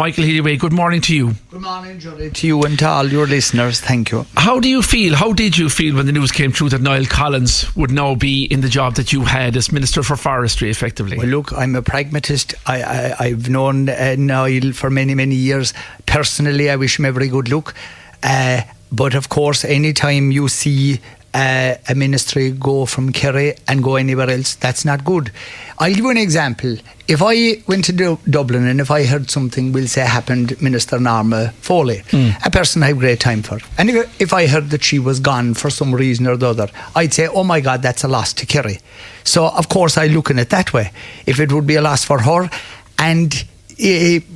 Michael Healy-Rae, good morning to you. Good morning, Johnny, to you and to all your listeners. Thank you. How did you feel when the news came through that Niall Collins would now be in the job that you had as Minister for Forestry, effectively? Well, look, I'm a pragmatist. I've known Niall for many, many years. Personally, I wish him every good luck. But of course, anytime you see a ministry go from Kerry and go anywhere else, that's not good. I'll give you an example. If I went to Dublin and if I heard something, we'll say, happened Minister Norma Foley, a person I have great time for, and if I heard that she was gone for some reason or the other, I'd say, oh my God, that's a loss to Kerry. So of course I look at it that way. If it would be a loss for her, and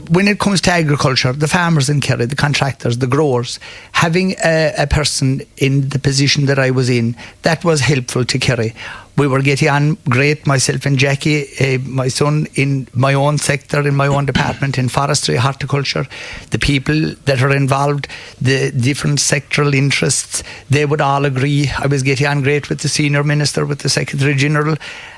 when it comes to agriculture, the farmers in Kerry, the contractors, the growers, having a person in the position that I was in, that was helpful to Kerry. We were getting on great, myself and Jackie, my son, in my own sector, in my own department, in forestry, horticulture. The people that are involved, the different sectoral interests, they would all agree. I was getting on great with the senior minister, with the Secretary General.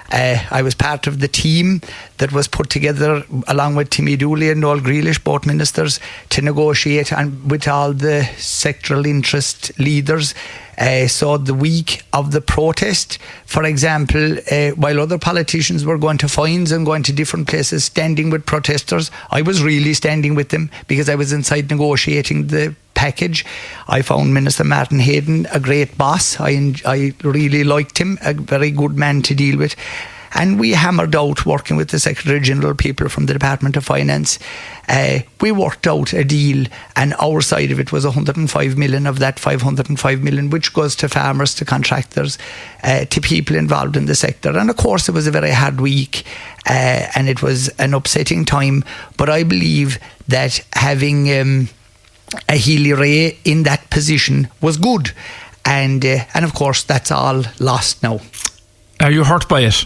I was part of the team that was put together along with Timmy Dooley and Noel Grealish, both ministers, to negotiate and with all the sectoral interest leaders. So the week of the protest, for example, while other politicians were going to fines and going to different places standing with protesters, I was really standing with them because I was inside negotiating the package. I found Minister Martin Hayden a great boss. I really liked him, a very good man to deal with. And we hammered out, working with the Secretary General, people from the Department of Finance. We worked out a deal, and our side of it was 105 million of that 505 million, which goes to farmers, to contractors, to people involved in the sector. And of course, it was a very hard week, and it was an upsetting time. But I believe that having a Healy-Rae in that position was good. And of course, that's all lost now. Are you hurt by it?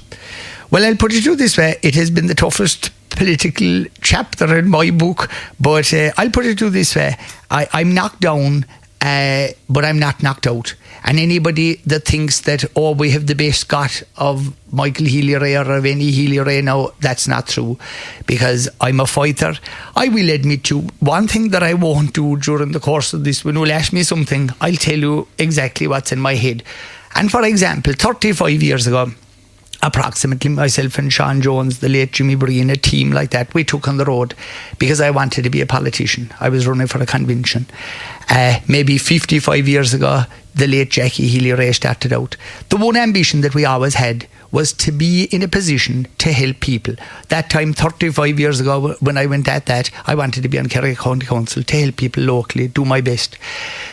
Well, I'll put it to you this way. It has been the toughest political chapter in my book, but I'll put it to you this way. I'm knocked down, but I'm not knocked out. And anybody that thinks that, oh, we have the best got of Michael Healy-Rae or of any Healy-Rae now, that's not true, because I'm a fighter. I will admit to one thing that I won't do during the course of this. When you'll ask me something, I'll tell you exactly what's in my head. And for example, 35 years ago, approximately, myself and Sean Jones, the late Jimmy Breen, a team like that, we took on the road because I wanted to be a politician. I was running for a convention. Maybe 55 years ago, the late Jackie Healy-Rae started out. The one ambition that we always had was to be in a position to help people. That time, 35 years ago, when I went at that, I wanted to be on Kerry County Council to help people locally, do my best.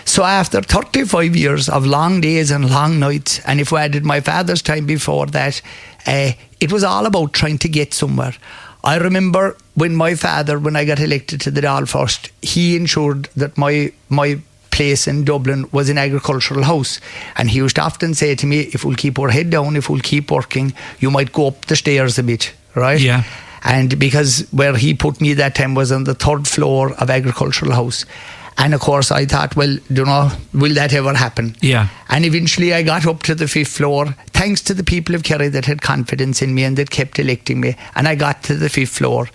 So after 35 years of long days and long nights, and if we added my father's time before that, it was all about trying to get somewhere. I remember when my father, when I got elected to the Dáil first, he ensured that my place in Dublin was an agricultural house, and he used to often say to me, if we'll keep our head down, if we'll keep working, you might go up the stairs a bit, right? Yeah. And because where he put me that time was on the 3rd floor of agricultural house. And of course I thought, well, will that ever happen? Yeah. And eventually I got up to the 5th floor, thanks to the people of Kerry that had confidence in me and that kept electing me. And I got to the 5th floor,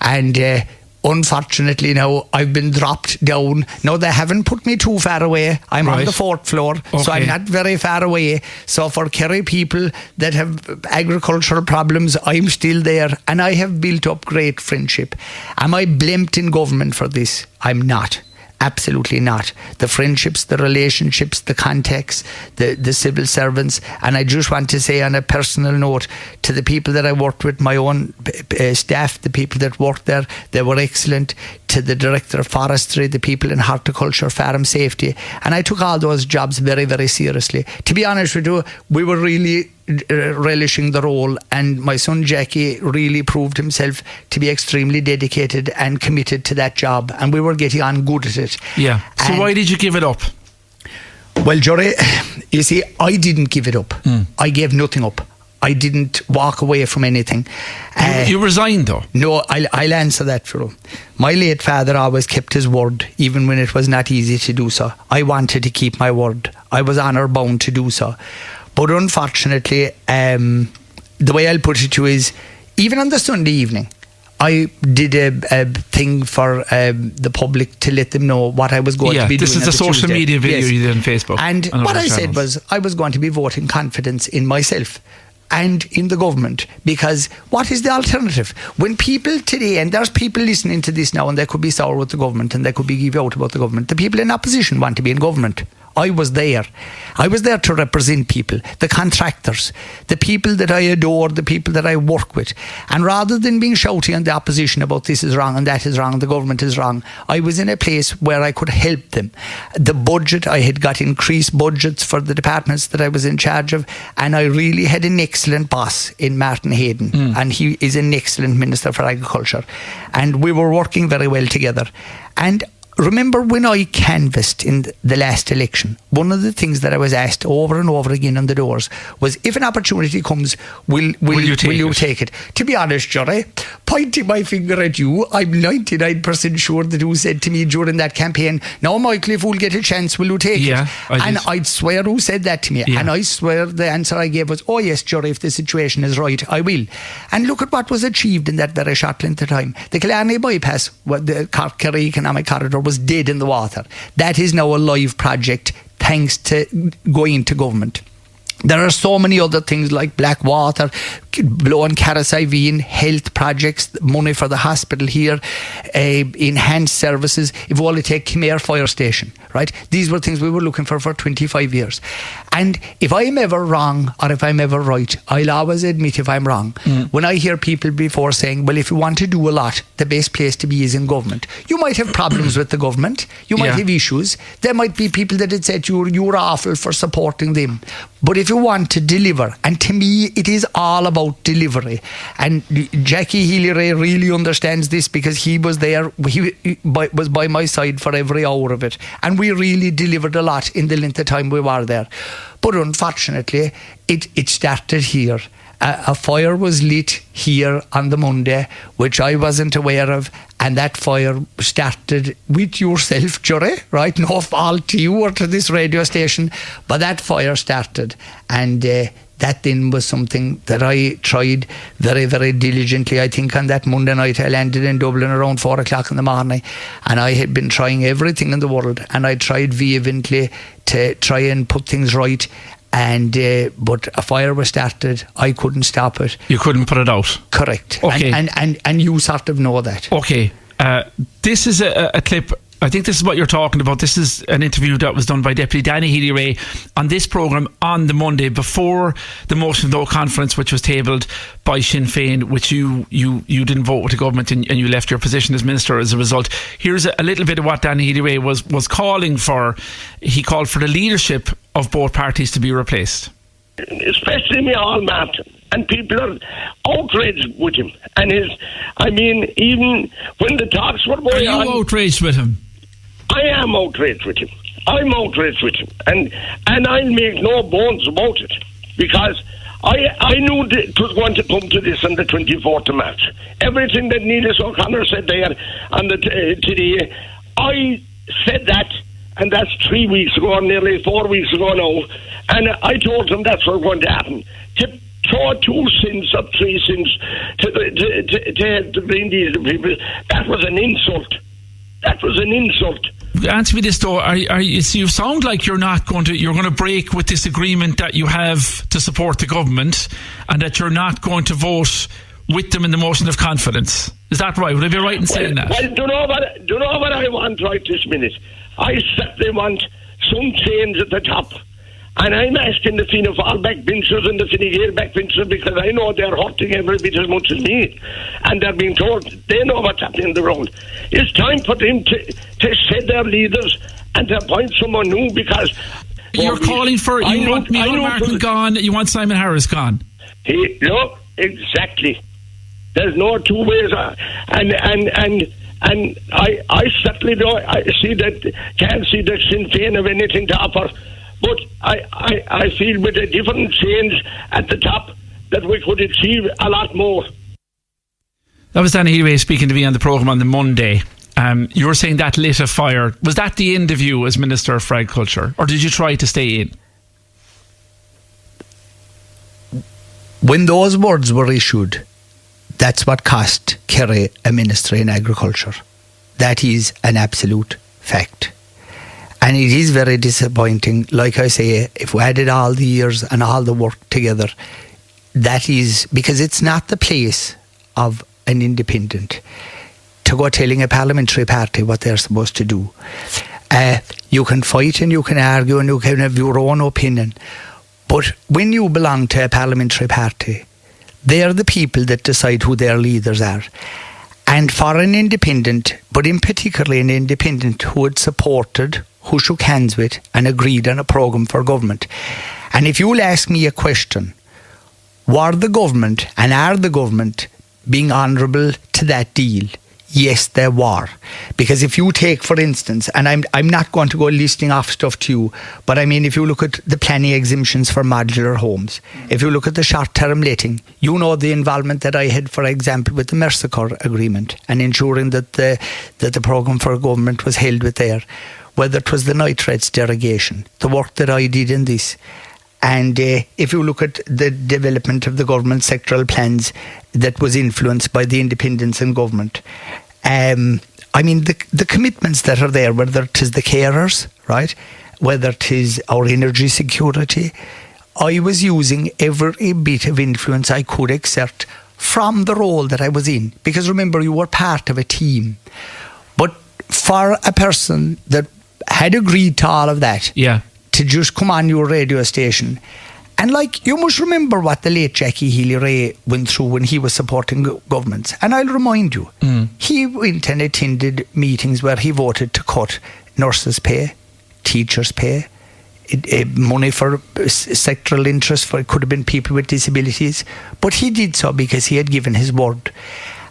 and unfortunately now I've been dropped down. Now they haven't put me too far away. I'm on the 4th floor, so I'm not very far away. So for Kerry people that have agricultural problems, I'm still there, and I have built up great friendship. Am I blamed in government for this? I'm not. Absolutely not. The friendships, the relationships, the contacts, the civil servants. And I just want to say on a personal note to the people that I worked with, my own staff, the people that worked there, they were excellent. To the Director of Forestry, the people in horticulture, farm safety. And I took all those jobs very, very seriously. To be honest with you, we were really relishing the role, and my son Jackie really proved himself to be extremely dedicated and committed to that job, and we were getting on good at it. Yeah. So why did you give it up? Well, Jory, you see, I didn't give it up. I gave nothing up. I didn't walk away from anything. You resigned though? No, I'll answer that for you. My late father always kept his word, even when it was not easy to do so. I wanted to keep my word. I was honour bound to do so. But unfortunately, the way I'll put it to you is, even on the Sunday evening, I did a thing for the public to let them know what I was going to be doing. This is the social Tuesday. media video you did on Facebook. And what I said was I was going to be voting confidence in myself and in the government, because what is the alternative? When people today, and there's people listening to this now and they could be sour with the government and they could be give out about the government, the people in opposition want to be in government. I was there. I was there to represent people, the contractors, the people that I adore, the people that I work with. And rather than being shouty on the opposition about this is wrong and that is wrong, the government is wrong, I was in a place where I could help them. The budget, I had got increased budgets for the departments that I was in charge of, and I really had an excellent boss in Martin Hayden, and he is an excellent Minister for Agriculture. And we were working very well together. And remember when I canvassed in the last election, one of the things that I was asked over and over again on the doors was, if an opportunity comes, will you take it? To be honest, Jerry, pointing my finger at you, I'm 99% sure that you said to me during that campaign, now Michael, if we'll get a chance, will you take it? And I'd swear who said that to me. And I swear the answer I gave was, oh yes, Jerry, if the situation is right, I will. And look at what was achieved in that very short length of time. The Killarney bypass, the Cork Kerry economic corridor, was dead in the water. That is now a live project thanks to going into government. There are so many other things like black water, blowing Carasivine, health projects, money for the hospital here, enhanced services. If we only take Khmer Fire Station, right? These were things we were looking for 25 years. And if I'm ever wrong or if I'm ever right, I'll always admit if I'm wrong. When I hear people before saying, well, if you want to do a lot, the best place to be is in government. You might have problems with the government. You might have issues. There might be people that had said you're awful for supporting them. But if you want to deliver, and to me it is all about delivery, and Jackie Healy-Rae really understands this because he was there, he was by my side for every hour of it, and we really delivered a lot in the length of time we were there. But unfortunately it started here. A fire was lit here on the Monday, which I wasn't aware of, and that fire started with yourself, Jerry, right? No fault to you or to this radio station, but that fire started, and that then was something that I tried very, very diligently. I think on that Monday night I landed in Dublin around 4 o'clock in the morning, and I had been trying everything in the world, and I tried vehemently to try and put things right. And but a fire was started. I couldn't stop it. You couldn't put it out. Correct. Okay. And you sort of know that. Okay. This is a clip. I think this is what you're talking about. This is an interview that was done by Deputy Danny Healy-Rae on this programme on the Monday before the motion of no confidence, which was tabled by Sinn Féin, which you didn't vote with the government, and you left your position as minister as a result. Here's a little bit of what Danny Healy-Rae was calling for. He called for the leadership of both parties to be replaced. Especially me all Martin. And people are outraged with him. And even when the talks were going on... Are you outraged with him? I am outraged with him. I'm outraged with him. And I'll make no bones about it. Because I knew it was going to come to this on the 24th of March. Everything that Neelis O'Connor said there on the today, I said that, and that's 3 weeks ago, or nearly 4 weeks ago now. And I told them that's what's going to happen. To throw 2 cents or 3 cents to bring these people, that was an insult. That was an insult. Answer me this though. You sound like you're going to break with this agreement that you have to support the government, and that you're not going to vote with them in the motion of confidence. Is that right? Would I be right in saying that? Well, do you know what I want right this minute? I certainly want some change at the top. And I'm asking the Fianna Fáil backbenchers and the Fine Gael backbenchers, because I know they're hurting every bit as much as me. And they're being told they know what's happening in the road. It's time for them to shed their leaders and to appoint someone new, because... You're calling for... You want Martin gone, you want Simon Harris gone. No, exactly. There's no two ways. And I certainly don't can't see that Sinn Féin have anything to offer. But I feel with a different change at the top that we could achieve a lot more. That was Danny Healy-Rae speaking to me on the programme on the Monday. You were saying that lit a fire. Was that the end of you as Minister for Agriculture, or did you try to stay in? When those words were issued, That's what cost Kerry a ministry in agriculture. That is an absolute fact. And it is very disappointing. Like I say, if we added all the years and all the work together, that is because it's not the place of an independent to go telling a parliamentary party what they're supposed to do. You can fight and you can argue and you can have your own opinion. But when you belong to a parliamentary party, they're the people that decide who their leaders are. And for an independent, but in particular an independent who had supported, who shook hands with and agreed on a programme for government. And if you'll ask me a question, were the government and are the government being honourable to that deal? Yes, they were. Because if you take, for instance, and I'm not going to go listing off stuff to you, but I mean, if you look at the planning exemptions for modular homes, if you look at the short-term letting, you know the involvement that I had, for example, with the Mercosur agreement and ensuring that the programme for government was held with there, whether it was the nitrates derogation, the work that I did in this. And if you look at the development of the government sectoral plans that was influenced by the independence in government, I mean, the commitments that are there, whether it is the carers, right, whether it is our energy security, I was using every bit of influence I could exert from the role that I was in. Because remember, you were part of a team. But for a person that had agreed to all of that, yeah, to just come on your radio station. And like, you must remember what the late Jackie Healy-Rae went through when he was supporting governments. And I'll remind you, he went and attended meetings where he voted to cut nurses' pay, teachers' pay, money for sectoral interest for, it could have been people with disabilities. But he did so because he had given his word.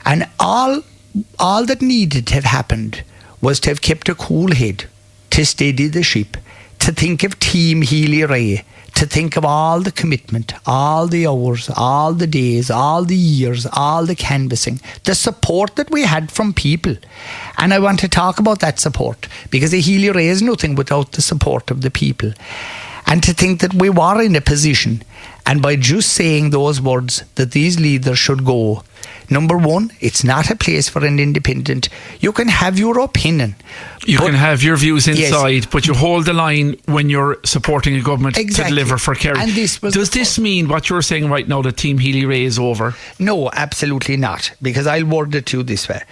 And all that needed to have happened was to have kept a cool head, to steady the ship, to think of Team Healy-Rae, to think of all the commitment, all the hours, all the days, all the years, all the canvassing, the support that we had from people. And I want to talk about that support, because a Healy-Rae is nothing without the support of the people. And to think that we were in a position, and by just saying those words, that these leaders should go. Number one, it's not a place for an independent. You can have your opinion. You can have your views inside, yes, but you hold the line when you're supporting a government exactly, to deliver for Kerry. And does this mean what you're saying right now, that Team Healy-Rae is over? No, absolutely not. Because I'll word it to you this way.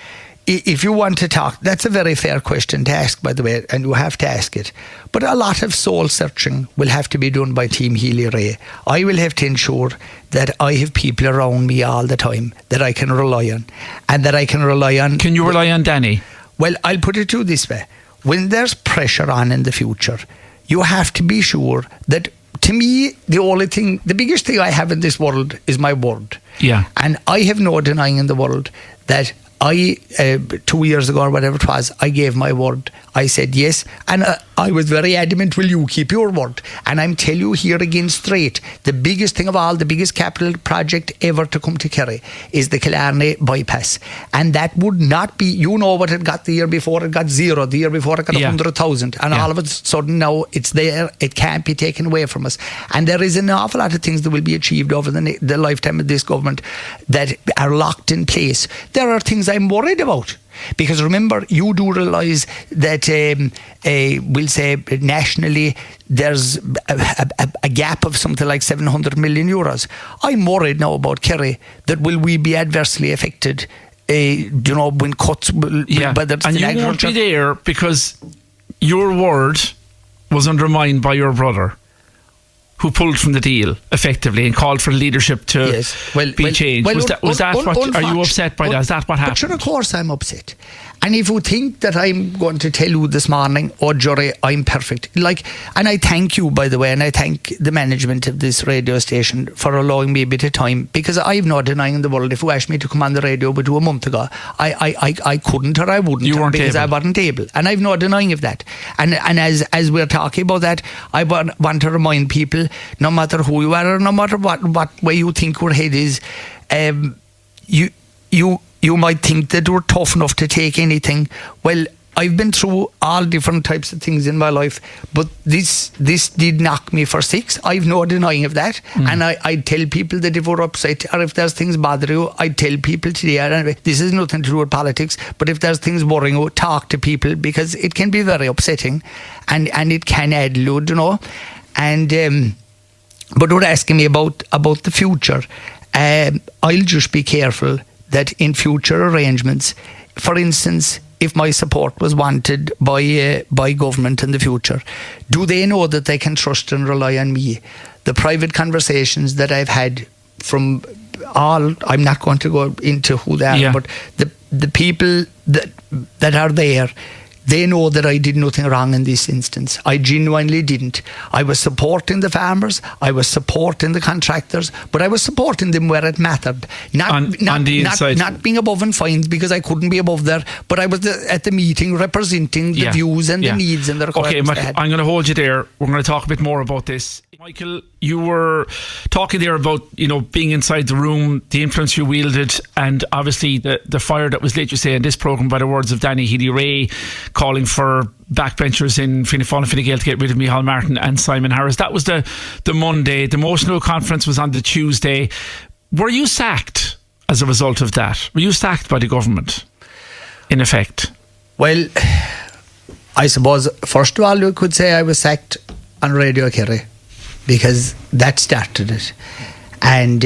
If you want to talk, that's a very fair question to ask, by the way, and you have to ask it. But a lot of soul searching will have to be done by Team Healy-Rae. I will have to ensure that I have people around me all the time that I can rely on, and that I can rely on. Can you rely on Danny? Well, I'll put it to you this way. When there's pressure on in the future, you have to be sure that, to me, the biggest thing I have in this world is my word. Yeah. And I have no denying in the world that I, 2 years ago or whatever it was, I gave my word. I said yes, and I was very adamant, will you keep your word? And I'm telling you here again straight, the biggest thing of all, the biggest capital project ever to come to Kerry is the Killarney bypass. And that would not be, you know what it got the year before, it got zero, the year before it got 100,000, and all of a sudden now it's there, it can't be taken away from us. And there is an awful lot of things that will be achieved over the lifetime of this government that are locked in place. There are things I'm worried about. Because remember, you do realise that, we'll say nationally, there's a gap of something like 700 million euros. I'm worried now about Kerry, that will we be adversely affected, when cuts will, whether it's and you won't be there because your word was undermined by your brother, who pulled from the deal effectively and called for leadership to be changed. Are you upset by that? Is that what happened? But sure, of course I'm upset. And if you think that I'm going to tell you this morning, oh, jury, I'm perfect. And I thank you, by the way, and I thank the management of this radio station for allowing me a bit of time, because I've no denying in the world, if you asked me to come on the radio but a month ago, I couldn't, or I wouldn't. You weren't because able. I wasn't able. And I've no denying of that. And as we're talking about that, I want to remind people, no matter who you are, or no matter what way you think your head is, you might think that we're tough enough to take anything. Well, I've been through all different types of things in my life, but this did knock me for six. I've no denying of that. And I tell people that if we're upset or if there's things bother you, I tell people today, and this has nothing to do with politics, but if there's things worrying you, talk to people, because it can be very upsetting and it can add load, And but you're asking me about the future. I'll just be careful that in future arrangements, for instance, if my support was wanted by government in the future, do they know that they can trust and rely on me? The private conversations that I've had from all, I'm not going to go into who they are, but the people that are there, they know that I did nothing wrong in this instance. I genuinely didn't. I was supporting the farmers, I was supporting the contractors, but I was supporting them where it mattered. Not being above in fines, because I couldn't be above there, but I was at the meeting representing the views and the needs and the requirements. Okay, I'm going to hold you there. We're going to talk a bit more about this. Michael, you were talking there about, being inside the room, the influence you wielded, and obviously the fire that was lit, you say, in this programme by the words of Danny Healy-Rae, calling for backbenchers in Fianna Fáil and Fine Gael to get rid of Micheál Martin and Simon Harris. That was the Monday. The Motional Conference was on the Tuesday. Were you sacked as a result of that? Were you sacked by the government, in effect? Well, I suppose, first of all, you could say I was sacked on Radio Kerry, because that started it. And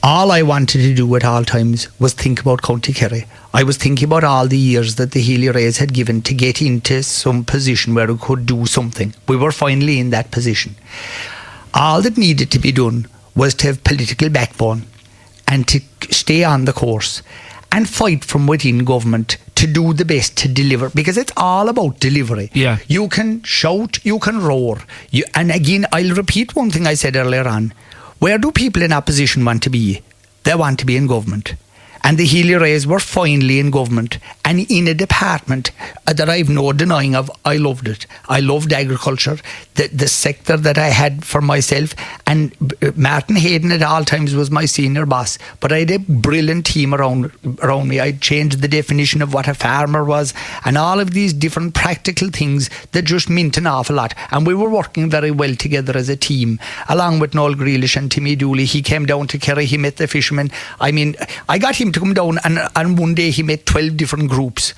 all I wanted to do at all times was think about County Kerry. I was thinking about all the years that the Healy-Raes had given to get into some position where we could do something. We were finally in that position. All that needed to be done was to have political backbone and to stay on the course and fight from within government to do the best to deliver, because it's all about delivery. Yeah. You can shout, you can roar. And again, I'll repeat one thing I said earlier on. Where do people in opposition want to be? They want to be in government. And the Healy-Raes were finally in government and in a department that I've no denying of. I loved it. I loved agriculture, the sector that I had for myself. And Martin Hayden at all times was my senior boss. But I had a brilliant team around me. I changed the definition of what a farmer was and all of these different practical things that just meant an awful lot. And we were working very well together as a team, along with Noel Grealish and Timmy Dooley. He came down to Kerry, he met the fishermen. I mean, I got him to come down, and one day he met 12 different groups.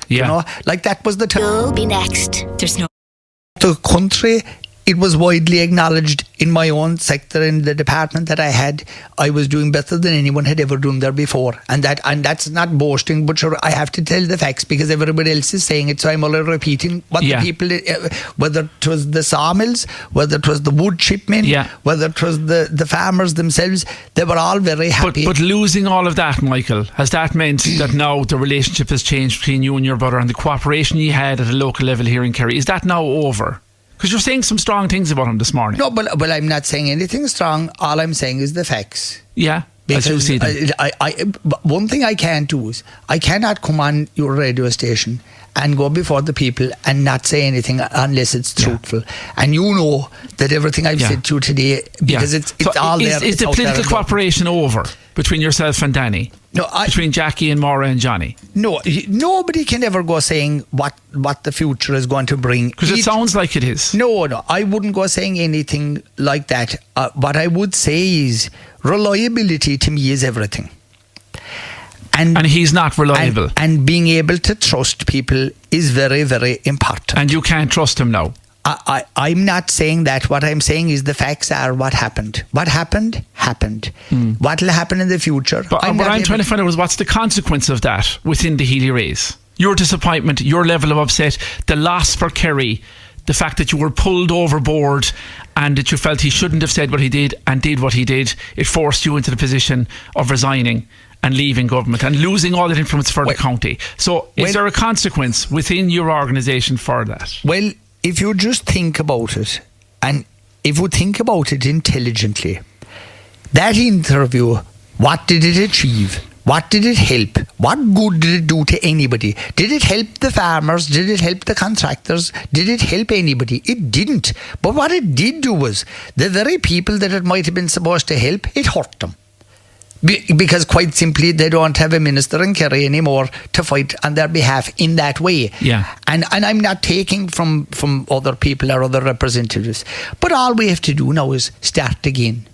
Like that was the time. You'll be next. There's no. The country, it was widely acknowledged in my own sector, in the department that I had, I was doing better than anyone had ever done there before. And that's not boasting, but sure, I have to tell the facts because everybody else is saying it, so I'm only repeating what the people, whether it was the sawmills, whether it was the wood chipmen, whether it was the farmers themselves, they were all very happy. But losing all of that, Michael, has that meant that now the relationship has changed between you and your brother, and the cooperation you had at a local level here in Kerry, is that now over? Because you're saying some strong things about him this morning. No, but I'm not saying anything strong. All I'm saying is the facts. Yeah, because as you see them. One thing I can't do is I cannot come on your radio station and go before the people and not say anything unless it's truthful. And you know that everything I've said to you today, because it's so all there. Is the political cooperation over between yourself and Danny? No, between Jackie and Maura and Johnny? No, nobody can ever go saying what the future is going to bring. Because it sounds like it is. No, I wouldn't go saying anything like that. What I would say is reliability to me is everything. And he's not reliable. And being able to trust people is very, very important. And you can't trust him now. I'm not saying that. What I'm saying is the facts are what happened. What happened. What will happen in the future? But what I'm trying to find out is what's the consequence of that within the Healy-Raes? Your disappointment, your level of upset, the loss for Kerry, the fact that you were pulled overboard and that you felt he shouldn't have said what he did and did what he did. It forced you into the position of resigning and leaving government and losing all that influence for the county. So is there a consequence within your organisation for that? Well, if you just think about it, and if you think about it intelligently, that interview, what did it achieve? What did it help? What good did it do to anybody? Did it help the farmers? Did it help the contractors? Did it help anybody? It didn't. But what it did do was, the very people that it might have been supposed to help, it hurt them. Because quite simply, they don't have a minister in Kerry anymore to fight on their behalf in that way. Yeah. And I'm not taking from other people or other representatives. But all we have to do now is start again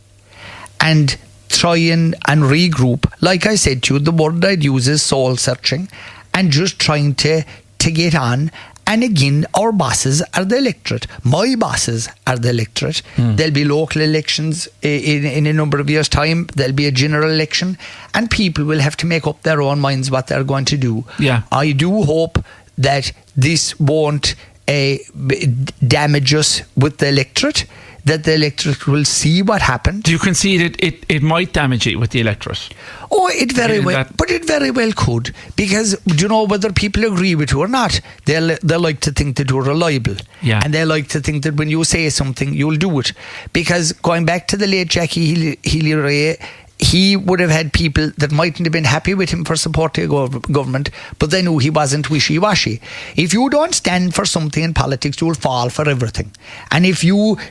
and try and regroup. Like I said to you, the word I'd use is soul searching and just trying to get on. And again, our bosses are the electorate. My bosses are the electorate. There'll be local elections in a number of years' time. There'll be a general election. And people will have to make up their own minds what they're going to do. Yeah. I do hope that this won't damage us with the electorate, that the electorate will see what happened. Do you concede it might damage it with the electorate? Oh, it very well, but it very well could, because do you know whether people agree with you or not? They like to think that you're reliable, and they like to think that when you say something, you'll do it. Because going back to the late Jackie Healy-Rae, he would have had people that mightn't have been happy with him for supporting government, but they knew he wasn't wishy-washy. If you don't stand for something in politics, you'll fall for everything. And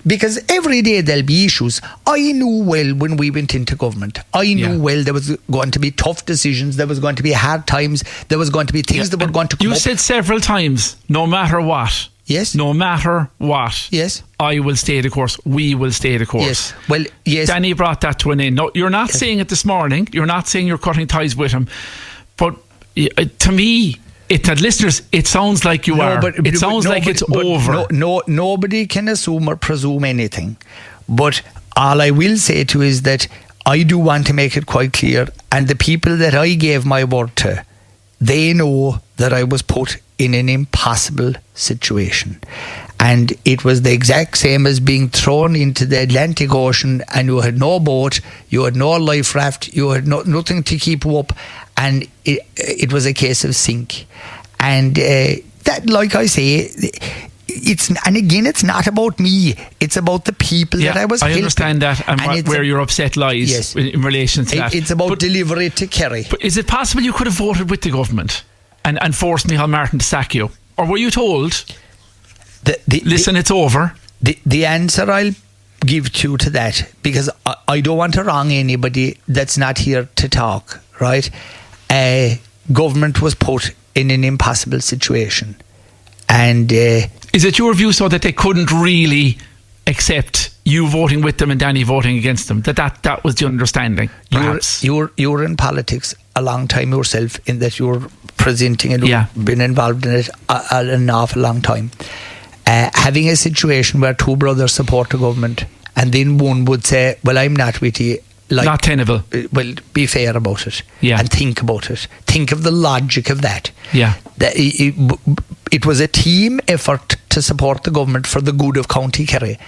because every day there'll be issues. I knew well when we went into government, I knew well there was going to be tough decisions, there was going to be hard times, there was going to be things that were going to come up. You said several times, no matter what. Yes. No matter what. Yes. I will stay the course. We will stay the course. Yes. Well, yes. Danny brought that to an end. No, you're not saying it this morning. You're not saying you're cutting ties with him. But to me, listeners, it sounds like you are. It sounds like it's over. Nobody can assume or presume anything. But all I will say to you is that I do want to make it quite clear, and the people that I gave my word to, they know that I was put in an impossible situation, and it was the exact same as being thrown into the Atlantic Ocean, and you had no boat, you had no life raft, you had nothing to keep you up, and it was a case of sink. And that, like I say, it's not about me, it's about the people that I was helping. I understand that, and where your upset lies in relation to that. It's about delivery to Kerry. But is it possible you could have voted with the government and forced Micheál Martin to sack you? Or were you told, listen, it's over? The answer I'll give to that, because I don't want to wrong anybody that's not here to talk, right? Government was put in an impossible situation. And is it your view so that they couldn't really accept you voting with them and Danny voting against them? That was the understanding, perhaps? You're in politics a long time yourself, in that you're presenting and you've been involved in it an awful long time. Having a situation where two brothers support the government and then one would say, well, I'm not with you. Not tenable. Well, be fair about it, and think about it. Think of the logic of that. It was a team effort to support the government for the good of County Kerry,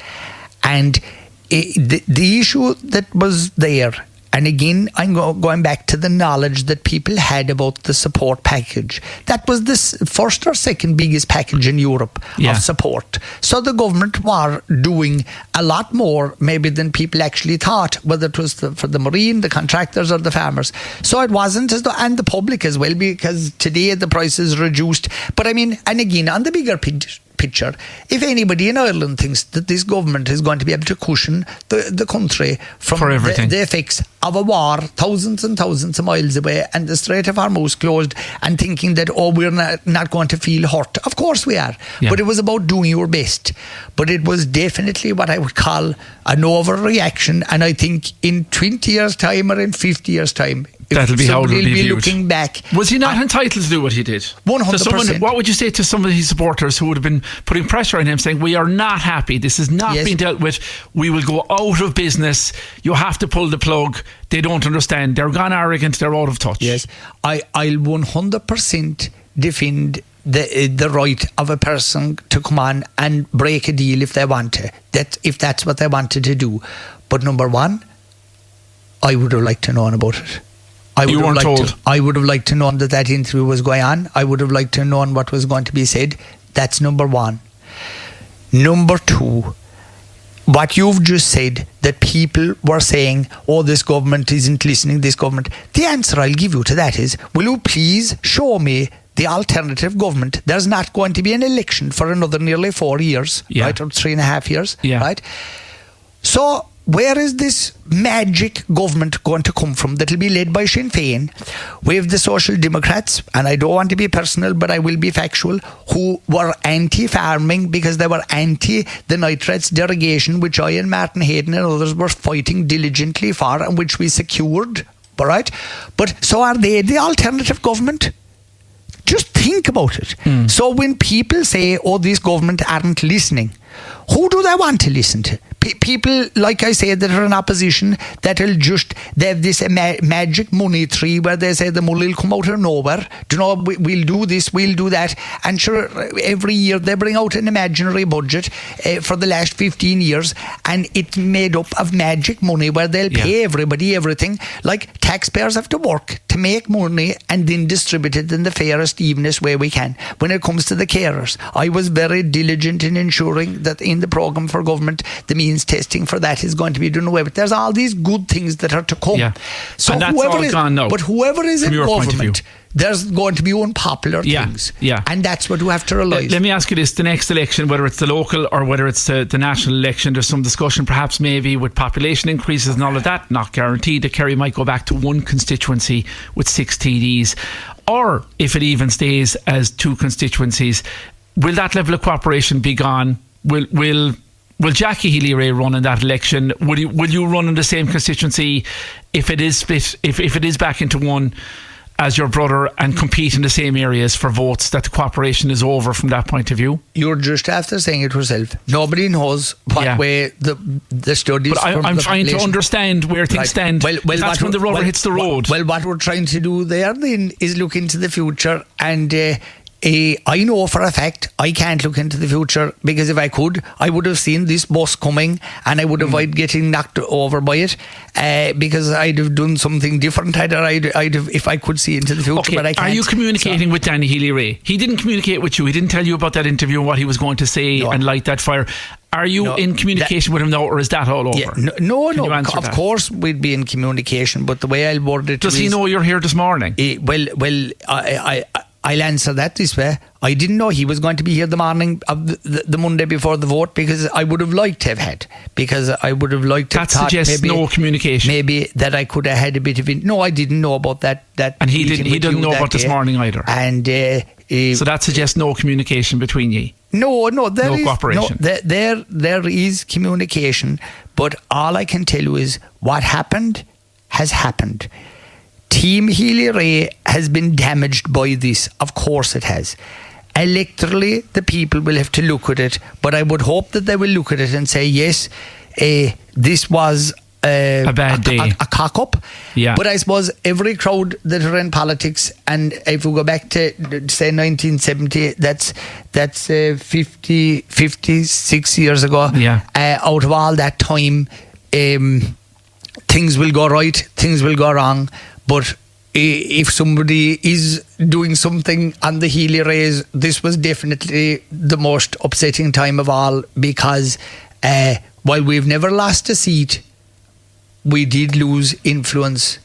and the issue that was there, and again I'm going back to the knowledge that people had about the support package. That was the first or second biggest package in Europe of support. So the government were doing a lot more maybe than people actually thought, whether it was for the marine, the contractors or the farmers. So it wasn't as though, and the public as well, because today the price is reduced. But I mean, and again, on the bigger picture, if anybody in Ireland thinks that this government is going to be able to cushion the country from the effects of a war thousands and thousands of miles away and the Strait of Hormuz closed, and thinking that, we're not going to feel hurt, of course we are. But it was about doing your best. But it was definitely what I would call an overreaction, and I think in 20 years time or in 50 years time, that'll be how it'll be viewed. Looking back, was he not entitled to do what he did? 100%. What would you say to some of his supporters who would have been putting pressure on him, saying, we are not happy, this is not being dealt with, we will go out of business, you have to pull the plug? They don't understand, they're gone arrogant, they're out of touch. Yes, I'll 100% defend the right of a person to come on and break a deal if they want to, if that's what they wanted to do. But number one, I would have liked to know about it. I would have liked to know that interview was going on. I would have liked to know what was going to be said. That's number one. Number two, what you've just said, that people were saying, this government isn't listening, this government. The answer I'll give you to that is, will you please show me the alternative government? There's not going to be an election for another nearly 4 years, right? Or 3.5 years, right? So where is this magic government going to come from that will be led by Sinn Féin? We have the Social Democrats, and I don't want to be personal, but I will be factual, who were anti-farming because they were anti the nitrates derogation, which I and Martin Hayden and others were fighting diligently for, and which we secured. All right? But so are they the alternative government? Just think about it. So when people say, oh, this government aren't listening, who do they want to listen to? People, like I said, that are in opposition, that will just, they have this magic money tree where they say the money will come out of nowhere. Do you know, we'll do this, we'll do that. And sure, every year they bring out an imaginary budget for the last 15 years, and it's made up of magic money where they'll pay everybody everything. Like, taxpayers have to work to make money and then distribute it in the fairest, evenest way we can. When it comes to the carers, I was very diligent in ensuring that in the programme for government, the means testing for that is going to be done away with. There's all these good things that are to come. So and that's whoever all is, gone now. But whoever is in government, there's going to be unpopular things. And that's what we have to realise. Let me ask you this: the next election, whether it's the local or whether it's the national election, there's some discussion perhaps maybe with population increases and all of that, not guaranteed that Kerry might go back to one constituency with 6 TDs, or if it even stays as 2 constituencies, will that level of cooperation be gone? Will Jackie Healy-Rae run in that election? Will you run in the same constituency if it is split, if it is back into one as your brother, and compete in the same areas for votes, that the cooperation is over from that point of view? You're just after saying it yourself. Nobody knows what way the studies. But I'm trying to understand where things stand. Well, that's when the rubber hits the road. Well, what we're trying to do there then is look into the future, and I know for a fact I can't look into the future, because if I could, I would have seen this bus coming and I would avoid getting knocked over by it, because I'd have done something different. I'd have, if I could see into the future. Okay. But I can't. Are you communicating with Danny Healy-Rae? He didn't communicate with you. He didn't tell you about that interview and what he was going to say and light that fire. Are you in communication with him now, or is that all over? No. Of course we'd be in communication, but the way I'll word it. Does he know you're here this morning? I'll answer that this way. I didn't know he was going to be here the morning of the Monday before the vote, because I would have liked to have had. Because I would have liked to have thought suggests maybe, no communication. Maybe that I could have had a bit of it. No, I didn't know about that. And he didn't know about this morning either. And so that suggests no communication between ye. No, there is cooperation. No, there is communication, but all I can tell you is what happened has happened. Team Healy-Rae has been damaged by this. Of course it has. Electorally, the people will have to look at it, but I would hope that they will look at it and say, yes, this was a bad day, a cock-up. But I suppose every crowd that are in politics, and if we go back to say 1970, that's 56 years ago. Out of all that time, things will go right, things will go wrong. But if somebody is doing something on the Healy-Raes, this was definitely the most upsetting time of all, because while we've never lost a seat, we did lose influence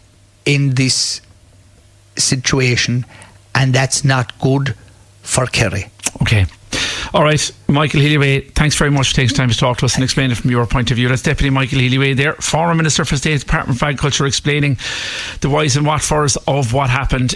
in this situation, and that's not good for Kerry. Okay. All right, Michael Healy-Rae, thanks very much for taking time to talk to us and explain it from your point of view. That's Deputy Michael Healy-Rae there, former Minister for State, Department of Agriculture, explaining the whys and what fors of what happened.